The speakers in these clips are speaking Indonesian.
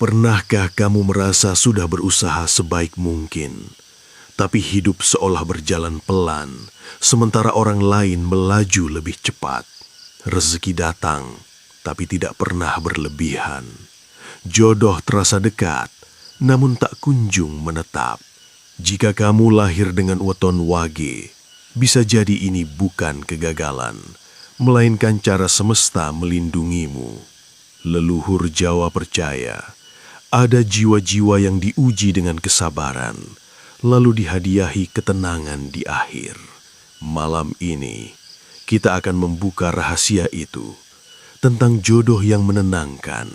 Pernahkah kamu merasa sudah berusaha sebaik mungkin, tapi hidup seolah berjalan pelan, sementara orang lain melaju lebih cepat? Rezeki datang, tapi tidak pernah berlebihan. Jodoh terasa dekat, namun tak kunjung menetap. Jika kamu lahir dengan weton wage, bisa jadi ini bukan kegagalan, melainkan cara semesta melindungimu. Leluhur Jawa percaya, ada jiwa-jiwa yang diuji dengan kesabaran, lalu dihadiahi ketenangan di akhir. Malam ini, kita akan membuka rahasia itu, tentang jodoh yang menenangkan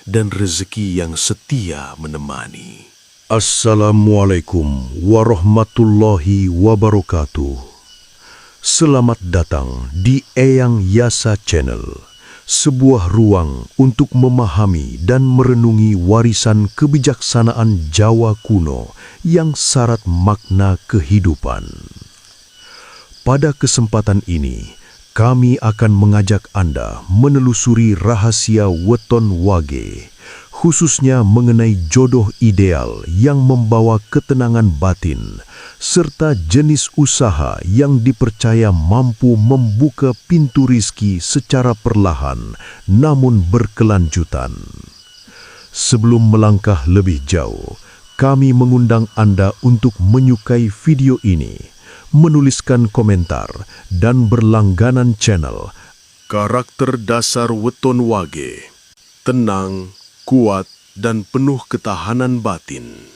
dan rezeki yang setia menemani. Assalamualaikum warahmatullahi wabarakatuh. Selamat datang di Eyang Yasa Channel, sebuah ruang untuk memahami dan merenungi warisan kebijaksanaan Jawa kuno yang syarat makna kehidupan. Pada kesempatan ini, kami akan mengajak Anda menelusuri rahasia weton wage, khususnya mengenai jodoh ideal yang membawa ketenangan batin, serta jenis usaha yang dipercaya mampu membuka pintu rizki secara perlahan namun berkelanjutan. Sebelum melangkah lebih jauh, kami mengundang Anda untuk menyukai video ini, menuliskan komentar, dan berlangganan channel. Karakter dasar weton wage: tenang, kuat, dan penuh ketahanan batin.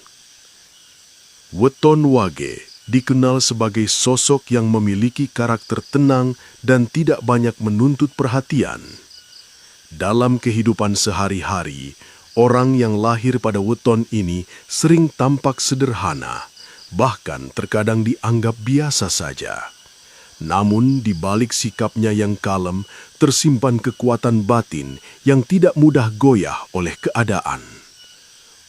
Weton wage dikenal sebagai sosok yang memiliki karakter tenang dan tidak banyak menuntut perhatian. Dalam kehidupan sehari-hari, orang yang lahir pada weton ini sering tampak sederhana, bahkan terkadang dianggap biasa saja. Namun di balik sikapnya yang kalem, tersimpan kekuatan batin yang tidak mudah goyah oleh keadaan.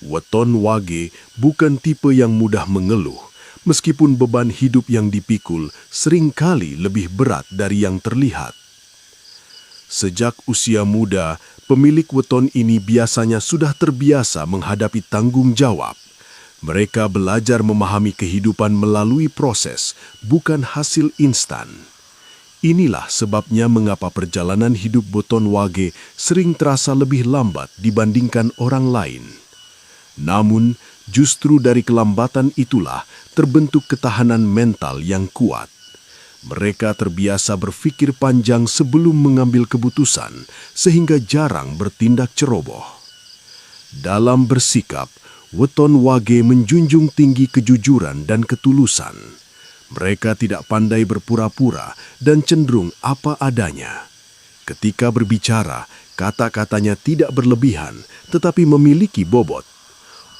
Weton wage bukan tipe yang mudah mengeluh, meskipun beban hidup yang dipikul seringkali lebih berat dari yang terlihat. Sejak usia muda, pemilik weton ini biasanya sudah terbiasa menghadapi tanggung jawab. Mereka belajar memahami kehidupan melalui proses, bukan hasil instan. Inilah sebabnya mengapa perjalanan hidup weton wage sering terasa lebih lambat dibandingkan orang lain. Namun, justru dari kelambatan itulah terbentuk ketahanan mental yang kuat. Mereka terbiasa berpikir panjang sebelum mengambil keputusan, sehingga jarang bertindak ceroboh. Dalam bersikap, weton wage menjunjung tinggi kejujuran dan ketulusan. Mereka tidak pandai berpura-pura dan cenderung apa adanya. Ketika berbicara, kata-katanya tidak berlebihan, tetapi memiliki bobot.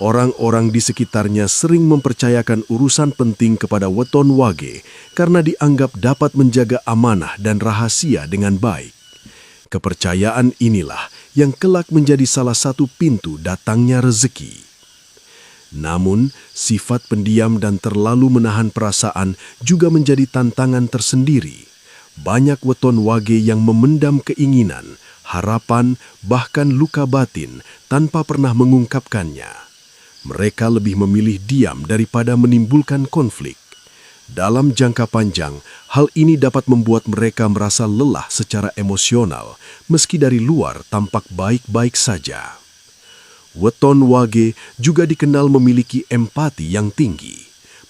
Orang-orang di sekitarnya sering mempercayakan urusan penting kepada weton wage karena dianggap dapat menjaga amanah dan rahasia dengan baik. Kepercayaan inilah yang kelak menjadi salah satu pintu datangnya rezeki. Namun, sifat pendiam dan terlalu menahan perasaan juga menjadi tantangan tersendiri. Banyak weton wage yang memendam keinginan, harapan, bahkan luka batin tanpa pernah mengungkapkannya. Mereka lebih memilih diam daripada menimbulkan konflik. Dalam jangka panjang, hal ini dapat membuat mereka merasa lelah secara emosional, meski dari luar tampak baik-baik saja. Weton wage juga dikenal memiliki empati yang tinggi.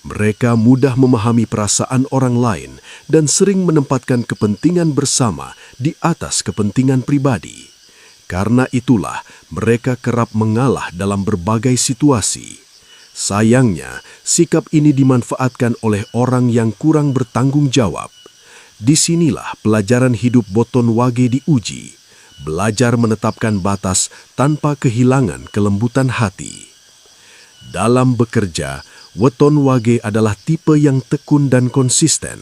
Mereka mudah memahami perasaan orang lain dan sering menempatkan kepentingan bersama di atas kepentingan pribadi. Karena itulah mereka kerap mengalah dalam berbagai situasi. Sayangnya, sikap ini dimanfaatkan oleh orang yang kurang bertanggung jawab. Disinilah pelajaran hidup weton wage diuji. Belajar menetapkan batas tanpa kehilangan kelembutan hati. Dalam bekerja, weton wage adalah tipe yang tekun dan konsisten.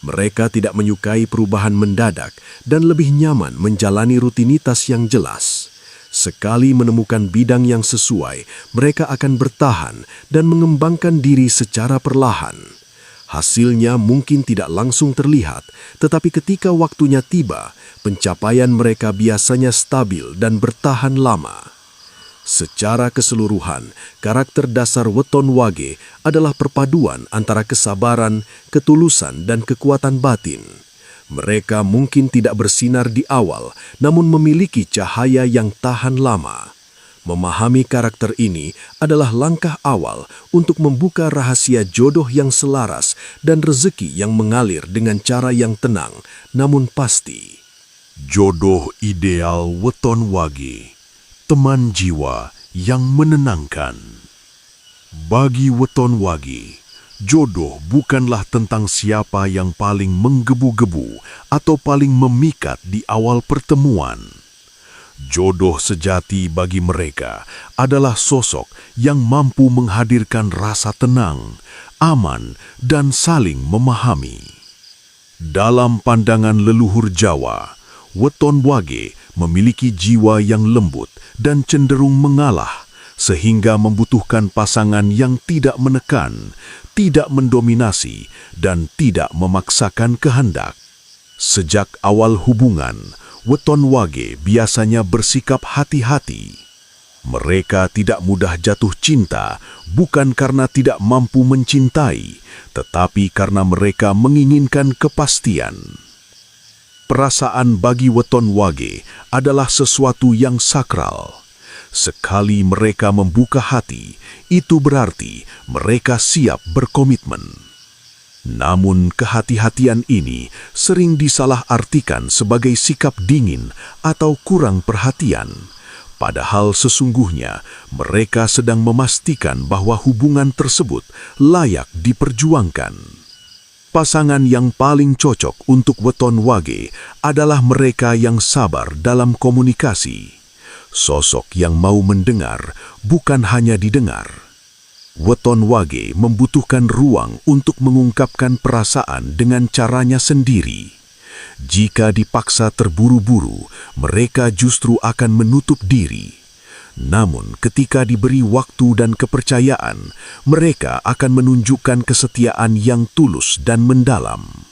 Mereka tidak menyukai perubahan mendadak dan lebih nyaman menjalani rutinitas yang jelas. Sekali menemukan bidang yang sesuai, mereka akan bertahan dan mengembangkan diri secara perlahan. Hasilnya mungkin tidak langsung terlihat, tetapi ketika waktunya tiba, pencapaian mereka biasanya stabil dan bertahan lama. Secara keseluruhan, karakter dasar weton wage adalah perpaduan antara kesabaran, ketulusan, dan kekuatan batin. Mereka mungkin tidak bersinar di awal, namun memiliki cahaya yang tahan lama. Memahami karakter ini adalah langkah awal untuk membuka rahasia jodoh yang selaras dan rezeki yang mengalir dengan cara yang tenang, namun pasti. Jodoh ideal weton wage, teman jiwa yang menenangkan. Bagi weton wage, jodoh bukanlah tentang siapa yang paling menggebu-gebu atau paling memikat di awal pertemuan. Jodoh sejati bagi mereka adalah sosok yang mampu menghadirkan rasa tenang, aman, dan saling memahami. Dalam pandangan leluhur Jawa, weton wage memiliki jiwa yang lembut dan cenderung mengalah, sehingga membutuhkan pasangan yang tidak menekan, tidak mendominasi, dan tidak memaksakan kehendak. Sejak awal hubungan, weton wage biasanya bersikap hati-hati. Mereka tidak mudah jatuh cinta, bukan karena tidak mampu mencintai, tetapi karena mereka menginginkan kepastian. Perasaan bagi weton wage adalah sesuatu yang sakral. Sekali mereka membuka hati, itu berarti mereka siap berkomitmen. Namun kehati-hatian ini sering disalahartikan sebagai sikap dingin atau kurang perhatian. Padahal sesungguhnya mereka sedang memastikan bahwa hubungan tersebut layak diperjuangkan. Pasangan yang paling cocok untuk weton wage adalah mereka yang sabar dalam komunikasi. Sosok yang mau mendengar, bukan hanya didengar. Weton wage membutuhkan ruang untuk mengungkapkan perasaan dengan caranya sendiri. Jika dipaksa terburu-buru, mereka justru akan menutup diri. Namun ketika diberi waktu dan kepercayaan, mereka akan menunjukkan kesetiaan yang tulus dan mendalam.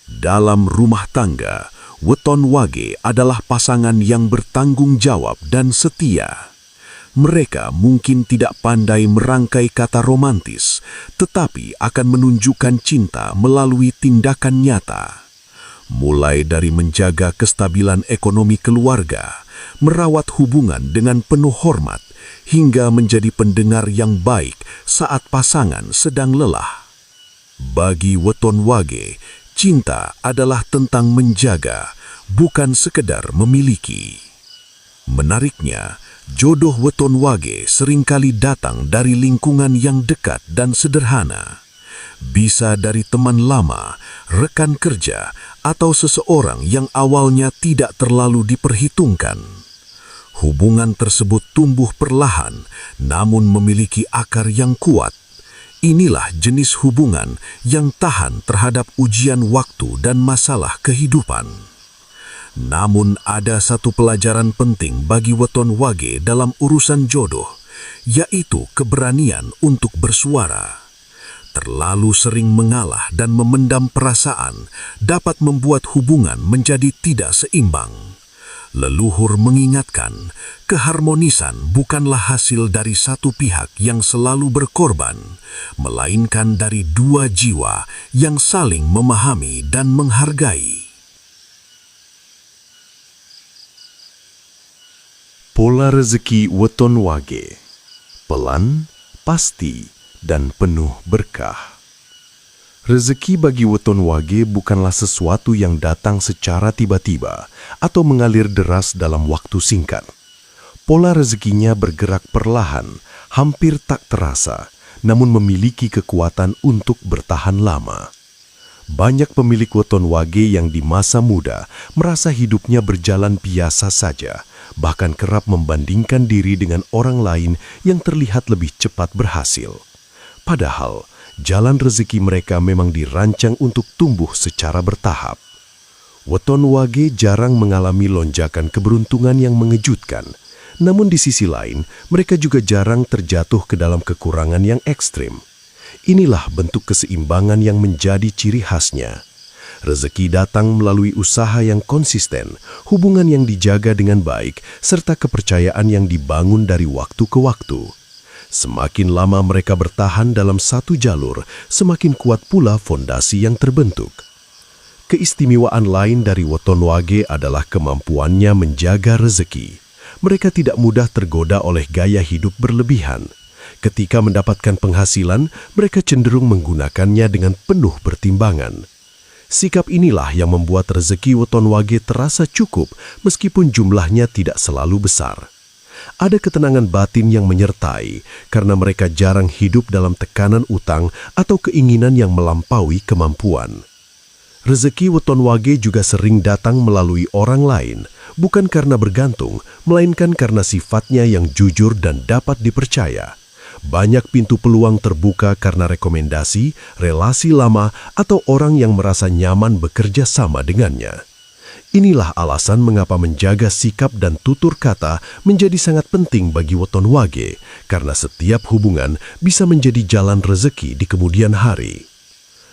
Dalam rumah tangga, weton wage adalah pasangan yang bertanggung jawab dan setia. Mereka mungkin tidak pandai merangkai kata romantis, tetapi akan menunjukkan cinta melalui tindakan nyata. Mulai dari menjaga kestabilan ekonomi keluarga, merawat hubungan dengan penuh hormat, hingga menjadi pendengar yang baik saat pasangan sedang lelah. Bagi weton wage, cinta adalah tentang menjaga, bukan sekedar memiliki. Menariknya, jodoh weton wage seringkali datang dari lingkungan yang dekat dan sederhana. Bisa dari teman lama, rekan kerja, atau seseorang yang awalnya tidak terlalu diperhitungkan. Hubungan tersebut tumbuh perlahan, namun memiliki akar yang kuat. Inilah jenis hubungan yang tahan terhadap ujian waktu dan masalah kehidupan. Namun ada satu pelajaran penting bagi weton wage dalam urusan jodoh, yaitu keberanian untuk bersuara. Terlalu sering mengalah dan memendam perasaan dapat membuat hubungan menjadi tidak seimbang. Leluhur mengingatkan, keharmonisan bukanlah hasil dari satu pihak yang selalu berkorban, melainkan dari dua jiwa yang saling memahami dan menghargai. Pola rezeki weton wage, pelan, pasti, dan penuh berkah. Rezeki bagi weton wage bukanlah sesuatu yang datang secara tiba-tiba atau mengalir deras dalam waktu singkat. Pola rezekinya bergerak perlahan, hampir tak terasa, namun memiliki kekuatan untuk bertahan lama. Banyak pemilik weton wage yang di masa muda merasa hidupnya berjalan biasa saja, bahkan kerap membandingkan diri dengan orang lain yang terlihat lebih cepat berhasil. Padahal, jalan rezeki mereka memang dirancang untuk tumbuh secara bertahap. Weton wage jarang mengalami lonjakan keberuntungan yang mengejutkan, namun di sisi lain, mereka juga jarang terjatuh ke dalam kekurangan yang ekstrim. Inilah bentuk keseimbangan yang menjadi ciri khasnya. Rezeki datang melalui usaha yang konsisten, hubungan yang dijaga dengan baik, serta kepercayaan yang dibangun dari waktu ke waktu. Semakin lama mereka bertahan dalam satu jalur, semakin kuat pula fondasi yang terbentuk. Keistimewaan lain dari Weton Wage adalah kemampuannya menjaga rezeki. Mereka tidak mudah tergoda oleh gaya hidup berlebihan. Ketika mendapatkan penghasilan, mereka cenderung menggunakannya dengan penuh pertimbangan. Sikap inilah yang membuat rezeki Weton Wage terasa cukup meskipun jumlahnya tidak selalu besar. Ada ketenangan batin yang menyertai karena mereka jarang hidup dalam tekanan utang atau keinginan yang melampaui kemampuan. Rezeki Weton Wage juga sering datang melalui orang lain, bukan karena bergantung, melainkan karena sifatnya yang jujur dan dapat dipercaya. Banyak pintu peluang terbuka karena rekomendasi, relasi lama, atau orang yang merasa nyaman bekerja sama dengannya. Inilah alasan mengapa menjaga sikap dan tutur kata menjadi sangat penting bagi Weton Wage, karena setiap hubungan bisa menjadi jalan rezeki di kemudian hari.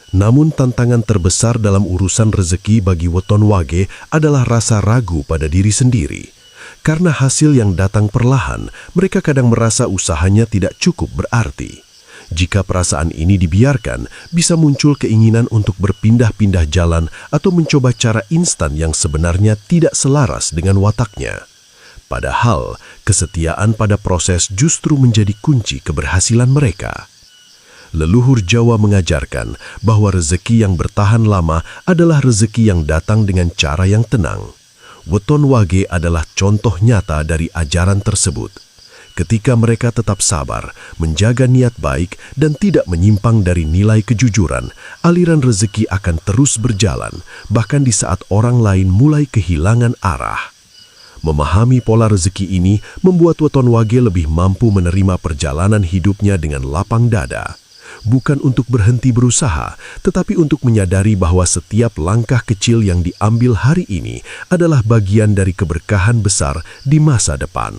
Namun tantangan terbesar dalam urusan rezeki bagi Weton Wage adalah rasa ragu pada diri sendiri. Karena hasil yang datang perlahan, mereka kadang merasa usahanya tidak cukup berarti. Jika perasaan ini dibiarkan, bisa muncul keinginan untuk berpindah-pindah jalan atau mencoba cara instan yang sebenarnya tidak selaras dengan wataknya. Padahal, kesetiaan pada proses justru menjadi kunci keberhasilan mereka. Leluhur Jawa mengajarkan bahwa rezeki yang bertahan lama adalah rezeki yang datang dengan cara yang tenang. Weton Wage adalah contoh nyata dari ajaran tersebut. Ketika mereka tetap sabar, menjaga niat baik, dan tidak menyimpang dari nilai kejujuran, aliran rezeki akan terus berjalan, bahkan di saat orang lain mulai kehilangan arah. Memahami pola rezeki ini membuat Weton Wage lebih mampu menerima perjalanan hidupnya dengan lapang dada. Bukan untuk berhenti berusaha, tetapi untuk menyadari bahwa setiap langkah kecil yang diambil hari ini adalah bagian dari keberkahan besar di masa depan.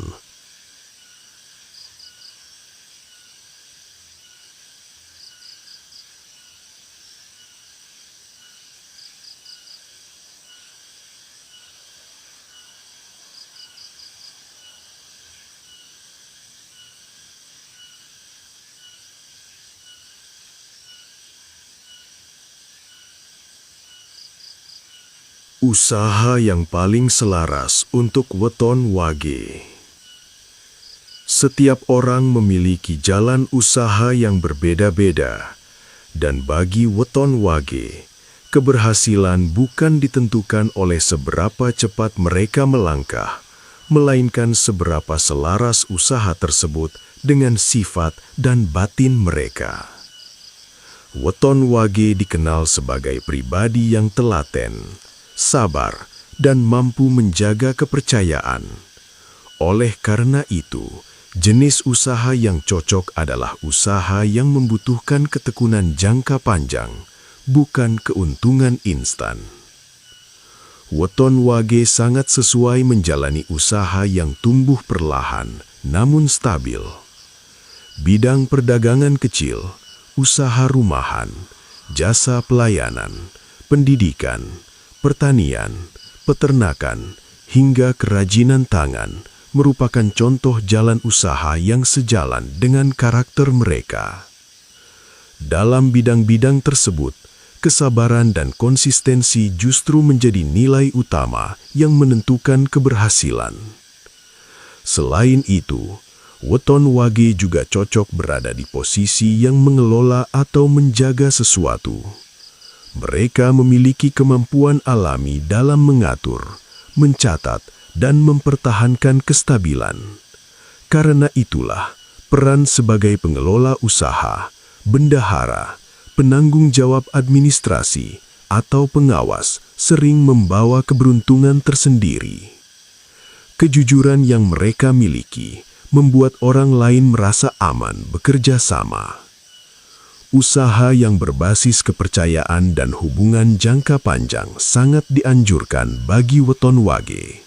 Usaha yang paling selaras untuk Weton Wage. Setiap orang memiliki jalan usaha yang berbeda-beda, dan bagi Weton Wage, keberhasilan bukan ditentukan oleh seberapa cepat mereka melangkah, melainkan seberapa selaras usaha tersebut dengan sifat dan batin mereka. Weton Wage dikenal sebagai pribadi yang telaten, sabar, dan mampu menjaga kepercayaan. Oleh karena itu, jenis usaha yang cocok adalah usaha yang membutuhkan ketekunan jangka panjang, bukan keuntungan instan. Weton Wage sangat sesuai menjalani usaha yang tumbuh perlahan, namun stabil. Bidang perdagangan kecil, usaha rumahan, jasa pelayanan, pendidikan, pertanian, peternakan, hingga kerajinan tangan merupakan contoh jalan usaha yang sejalan dengan karakter mereka. Dalam bidang-bidang tersebut, kesabaran dan konsistensi justru menjadi nilai utama yang menentukan keberhasilan. Selain itu, Weton Wage juga cocok berada di posisi yang mengelola atau menjaga sesuatu. Mereka memiliki kemampuan alami dalam mengatur, mencatat, dan mempertahankan kestabilan. Karena itulah, peran sebagai pengelola usaha, bendahara, penanggung jawab administrasi, atau pengawas sering membawa keberuntungan tersendiri. Kejujuran yang mereka miliki membuat orang lain merasa aman bekerja sama. Usaha yang berbasis kepercayaan dan hubungan jangka panjang sangat dianjurkan bagi Weton Wage.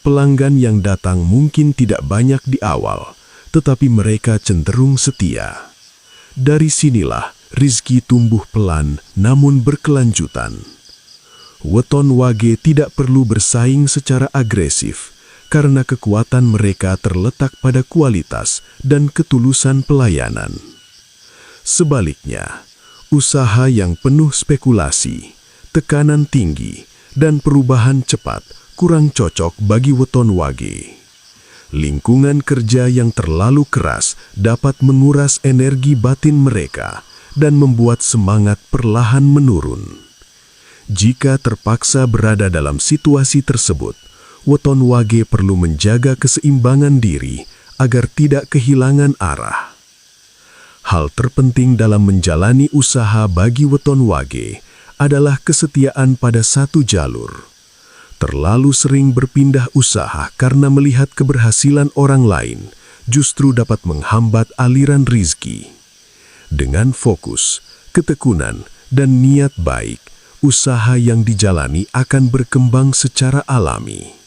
Pelanggan yang datang mungkin tidak banyak di awal, tetapi mereka cenderung setia. Dari sinilah rizki tumbuh pelan namun berkelanjutan. Weton Wage tidak perlu bersaing secara agresif karena kekuatan mereka terletak pada kualitas dan ketulusan pelayanan. Sebaliknya, usaha yang penuh spekulasi, tekanan tinggi, dan perubahan cepat kurang cocok bagi Weton Wage. Lingkungan kerja yang terlalu keras dapat menguras energi batin mereka dan membuat semangat perlahan menurun. Jika terpaksa berada dalam situasi tersebut, Weton Wage perlu menjaga keseimbangan diri agar tidak kehilangan arah. Hal terpenting dalam menjalani usaha bagi Weton Wage adalah kesetiaan pada satu jalur. Terlalu sering berpindah usaha karena melihat keberhasilan orang lain justru dapat menghambat aliran rizki. Dengan fokus, ketekunan, dan niat baik, usaha yang dijalani akan berkembang secara alami.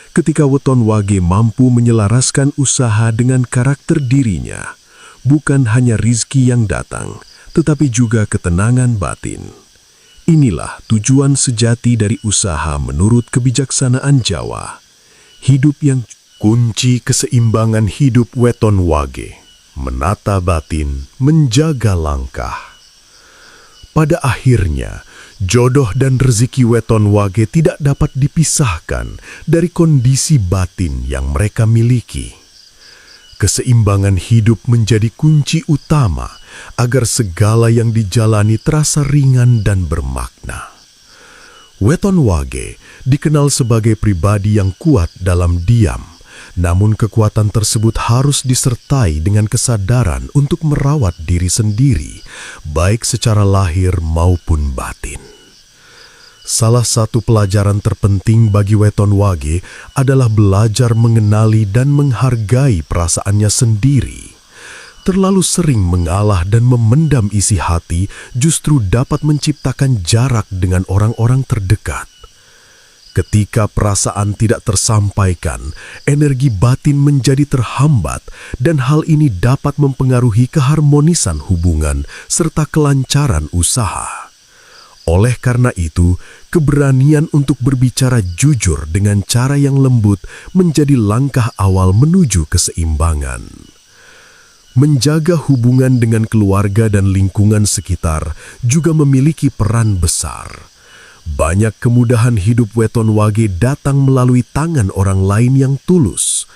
Ketika Weton Wage mampu menyelaraskan usaha dengan karakter dirinya, bukan hanya rizki yang datang, tetapi juga ketenangan batin. Inilah tujuan sejati dari usaha menurut kebijaksanaan Jawa. Hidup yang Kunci keseimbangan hidup Weton Wage, menata batin, menjaga langkah. Pada akhirnya, jodoh dan rezeki Weton Wage tidak dapat dipisahkan dari kondisi batin yang mereka miliki. Keseimbangan hidup menjadi kunci utama agar segala yang dijalani terasa ringan dan bermakna. Weton Wage dikenal sebagai pribadi yang kuat dalam diam, namun kekuatan tersebut harus disertai dengan kesadaran untuk merawat diri sendiri, baik secara lahir maupun batin. Salah satu pelajaran terpenting bagi Weton Wage adalah belajar mengenali dan menghargai perasaannya sendiri. Terlalu sering mengalah dan memendam isi hati justru dapat menciptakan jarak dengan orang-orang terdekat. Ketika perasaan tidak tersampaikan, energi batin menjadi terhambat dan hal ini dapat mempengaruhi keharmonisan hubungan serta kelancaran usaha. Oleh karena itu, keberanian untuk berbicara jujur dengan cara yang lembut menjadi langkah awal menuju keseimbangan. Menjaga hubungan dengan keluarga dan lingkungan sekitar juga memiliki peran besar. Banyak kemudahan hidup Weton Wage datang melalui tangan orang lain yang tulus.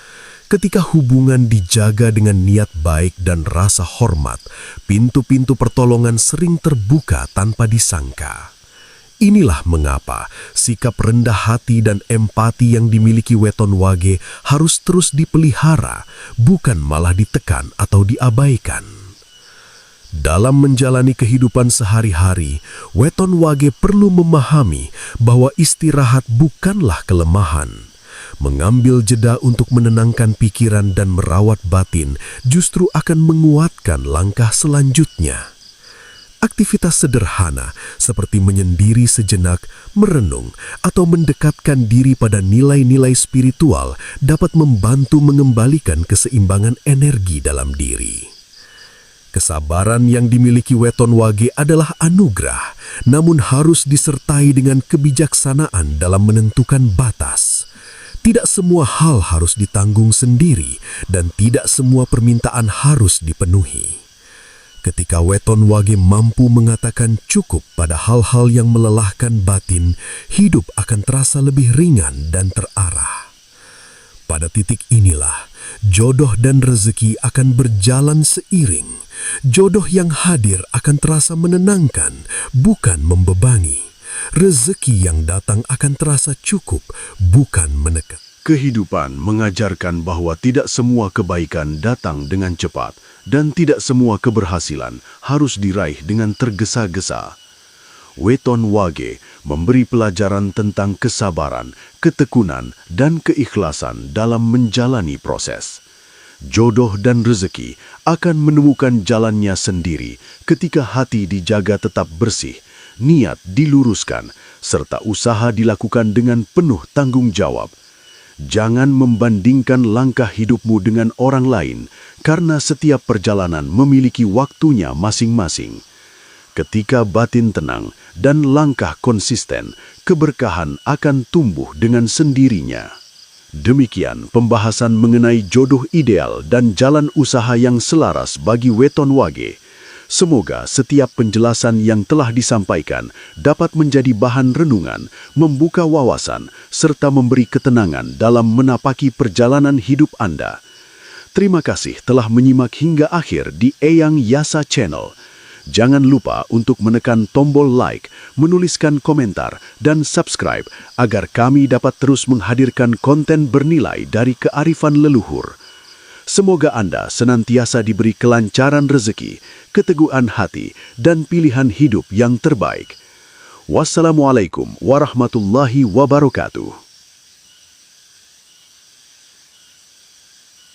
Ketika hubungan dijaga dengan niat baik dan rasa hormat, pintu-pintu pertolongan sering terbuka tanpa disangka. Inilah mengapa sikap rendah hati dan empati yang dimiliki Weton Wage harus terus dipelihara, bukan malah ditekan atau diabaikan. Dalam menjalani kehidupan sehari-hari, Weton Wage perlu memahami bahwa istirahat bukanlah kelemahan. Mengambil jeda untuk menenangkan pikiran dan merawat batin justru akan menguatkan langkah selanjutnya. Aktivitas sederhana seperti menyendiri sejenak, merenung, atau mendekatkan diri pada nilai-nilai spiritual dapat membantu mengembalikan keseimbangan energi dalam diri. Kesabaran yang dimiliki Weton Wage adalah anugerah, namun harus disertai dengan kebijaksanaan dalam menentukan batas. Tidak semua hal harus ditanggung sendiri dan tidak semua permintaan harus dipenuhi. Ketika Weton Wage mampu mengatakan cukup pada hal-hal yang melelahkan batin, hidup akan terasa lebih ringan dan terarah. Pada titik inilah, jodoh dan rezeki akan berjalan seiring. Jodoh yang hadir akan terasa menenangkan, bukan membebani. Rezeki yang datang akan terasa cukup, bukan menekan. Kehidupan mengajarkan bahwa tidak semua kebaikan datang dengan cepat dan tidak semua keberhasilan harus diraih dengan tergesa-gesa. Weton Wage memberi pelajaran tentang kesabaran, ketekunan, dan keikhlasan dalam menjalani proses. Jodoh dan rezeki akan menemukan jalannya sendiri ketika hati dijaga tetap bersih, niat diluruskan, serta usaha dilakukan dengan penuh tanggung jawab. Jangan membandingkan langkah hidupmu dengan orang lain, karena setiap perjalanan memiliki waktunya masing-masing. Ketika batin tenang dan langkah konsisten, keberkahan akan tumbuh dengan sendirinya. Demikian pembahasan mengenai jodoh ideal dan jalan usaha yang selaras bagi weton wage. Semoga setiap penjelasan yang telah disampaikan dapat menjadi bahan renungan, membuka wawasan, serta memberi ketenangan dalam menapaki perjalanan hidup Anda. Terima kasih telah menyimak hingga akhir di Eyang Yasa Channel. Jangan lupa untuk menekan tombol like, menuliskan komentar, dan subscribe agar kami dapat terus menghadirkan konten bernilai dari kearifan leluhur. Semoga Anda senantiasa diberi kelancaran rezeki, keteguhan hati, dan pilihan hidup yang terbaik. Wassalamualaikum warahmatullahi wabarakatuh.